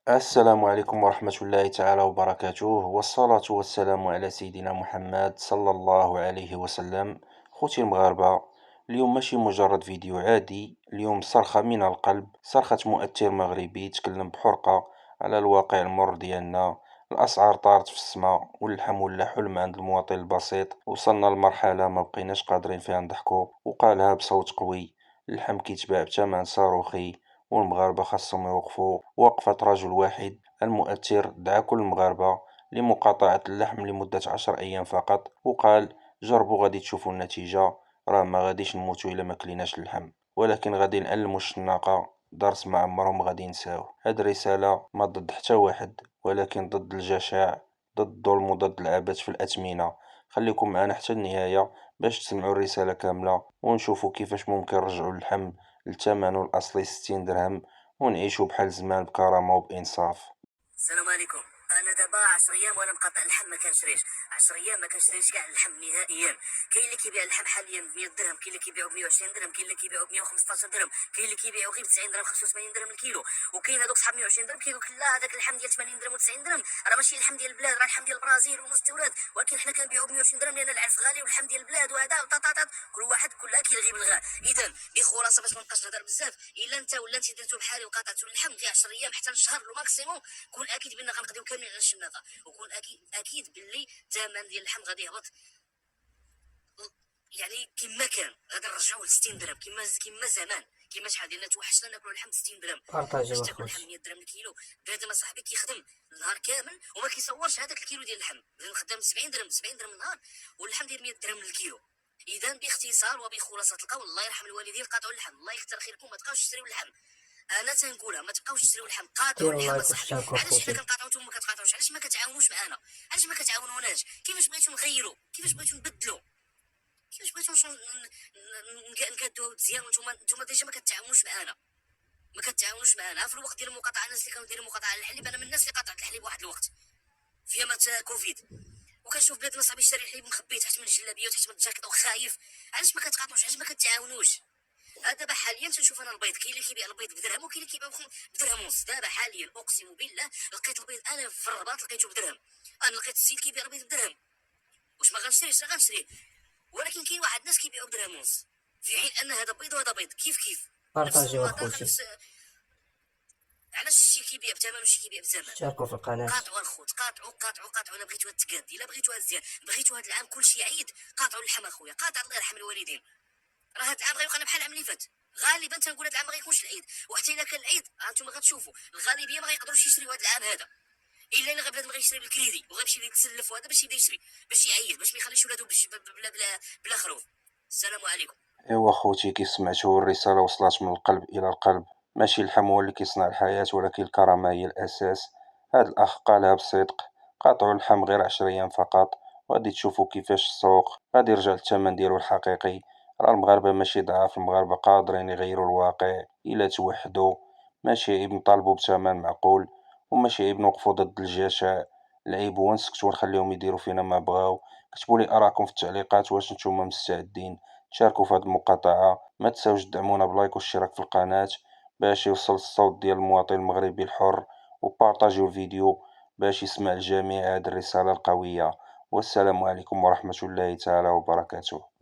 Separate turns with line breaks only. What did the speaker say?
السلام عليكم ورحمة الله تعالى وبركاته، والصلاة والسلام على سيدنا محمد صلى الله عليه وسلم. خوتي المغاربة، اليوم ماشي مجرد فيديو عادي، اليوم صرخة من القلب، صرخة مؤثر مغربي يتكلم بحرقة على الواقع المر ديالنا. الأسعار طارت في السماء واللحم ولا حلم عند المواطن البسيط، وصلنا لمرحلة ما بقيناش قادرين فيها نضحكو. وقالها بصوت قوي: اللحم كيتباع بثمن صاروخي، والمغاربة خاصهم يوقفوا وقفة رجل واحد المؤثر. دعا كل المغاربة لمقاطعة اللحم لمدة 10 أيام فقط، وقال: جربوا غادي تشوفوا النتيجة. راه ما غاديش نموتوا إلا ما كليناش اللحم، ولكن غادي نعلموا الشناقة درس ما عمرهم غادي ينساوه. هاد الرسالة ما ضد حتى واحد، ولكن ضد الجشع، ضد الظلم وضد العبث في الأثمنة. خليكم معنا حتى النهاية باش تسمعوا الرسالة كاملة، ونشوفوا كيفاش ممكن نرجعوا اللحم لثمنه الأصلي 60 درهم، ونعيشوا بحال زمان بكرامة وبإنصاف.
السلام عليكم. انا دابا 10 ايام وانا مقاطع اللحم، ما كنشريش 10 ايام، ما كنشريش كاع اللحم نهائيا. كاين اللي كيبيع اللحم حاليا ب 100 درهم، كاين اللي كيبيعو ب 120 درهم، كاين اللي كيبيعو ب 115 درهم، كاين اللي كيبيعو غير ب 90 درهم 85 درهم الكيلو. وكاين هذوك صحاب 120 درهم كيقول لك لا، هذاك اللحم ديال 80 درهم و90 درهم راه ماشي اللحم ديال البلاد، راه اللحم ديال البرازيل والمستورد، ولكن حنا كنبيعو ب 120 درهم لان العرس غالي واللحم ديال البلاد وهذا وطاطاطات. كل واحد كلها كيلغي بالغاء. اذا بخلاصه باش ما نبقاش نهضر بزاف، الا انت ولا انت درتو بحالي وقاطعتو اللحم غير 10 ايام حتى لشهر لو ماكسيموم، كون اكيد بان غنقضيو كاملين على الشناقه، وكون اكيد باللي الثمن ديال اللحم غادي يهبط. يعني كما كان غادي نرجعوه ل 60 درهم، كما زمان، كما شحال ديالنا توحشنا ناكلو اللحم ب 60 درهم.
بارطاجيو
باش تاكل اللحم
اخوتي.
100 درهم الكيلو، بنادم صاحبي كيخدم النهار كامل وما كيصورش هذاك الكيلو ديال اللحم، لان خدام 70 درهم 70 درهم النهار، واللحم ديال 100 درهم الكيلو. اذا باختصار وبخلاصه تلقاو الله يرحم الوالدين قاطعوا اللحم، الله يكثر خيركم، ما تبقاوش تشريو اللحم. انا تنقولها ما تبقاوش تشريو اللحم، قاطعوا
ديروا
اللحم
لايك
اصاحبي.
واشتركوا
علاش حنا
اخوتي.
كنقاطعوا نتوما ما كتقاطعوش؟ علاش ما كتعاونوش معنا؟ علاش ما كتعاونوناش؟ كيفاش بغيتو نغيروا؟ كيفاش بغيتو نبدلوا؟ كيفاش بغيتو نكادوها مزيان وانتوما ديجا ما كتعاونوش معنا؟ ما كتعاونوش معنا في الوقت ديال المقاطعه. الناس اللي كانوا دايرين مقاطعه على الحليب، انا من الناس اللي قاطعت الحليب واحد الوقت في ايامات كوفيد، وكنشوف بنادم صاحبي شاري الحليب مخبي تحت من الجلابيه وتحت من الجاكيط وخايف. علاش ما كتقاطعوش؟ علاش ما كتعاونوش؟ دابا حاليا تنشوف انا البيض، كاين اللي كيبيع البيض بدرهم وكاين اللي كيبيع بدرهم ونص. دابا حاليا اقسم بالله لقيت البيض انا في الرباط لقيته بدرهم، انا لقيت السيد كيبيع البيض بدرهم. واش ما غنشريش؟ غنشريه، ولكن كاين واحد الناس كيبيعوا بدرهم ونص، في حين ان هذا بيض وهذا بيض كيف نفس
بارطاجيو
المذاق
اخوتي.
نفس. علاش الشي كيبيع بثمن والشي كيبيع بثمن؟
اشتركوا في القناة.
قاطعوا الخوت، قاطعوا. الا بغيتوها تقاد، الا بغيتوها مزيان، بغيتو هذا العام كلشي عيد، قاطعوا اللحم اخويا، قاطع الله يرحم الوالدين. راه هذا العام غيوقعنا بحال العام اللي فات، غالبا تنقول هذا العام ما غيكونش العيد، وحتى الا كان العيد هانتوما غتشوفوا الغالبيه ما غيقدروش يشريو هذا العام هذا، الا غير بنادم غيشري بالكريدي وغيمشي يتسلف وهذا باش يبدا يشري، باش يعيد، باش ما يخليش ولادو بلا خروف. السلام عليكم.
ايوا خوتي، كي سمعتوا الرسالة وصلت من القلب إلى القلب. ماشي اللحم هو اللي كيصنع الحياة، ولكن الكرامة هي الأساس. هاد الأخ قالها بصدق: قاطعوا اللحم غير 10 أيام فقط، وغادي تشوفوا كيفاش السوق غادي يرجع للثمن ديالو الحقيقي. راه المغاربة ماشي ضعاف، المغاربة قادرين يغيروا الواقع إلا توحدوا. ماشي عيب نطالبوا بثمن معقول، وماشي عيب نوقفوا ضد الجشع. العيب هو نسكتوا ونخليهم يديروا فينا ما بغاو. كتبوا لي آراءكم في التعليقات، واش نتوما مستعدين تشاركوا في هذه المقاطعة؟ ما تنساوش تدعمونا بلايك والاشتراك في القناة باش يوصل الصوت ديال المواطن المغربي الحر، وبارطاجيو الفيديو باش يسمع الجميع هذه الرسالة القوية. والسلام عليكم ورحمة الله تعالى وبركاته.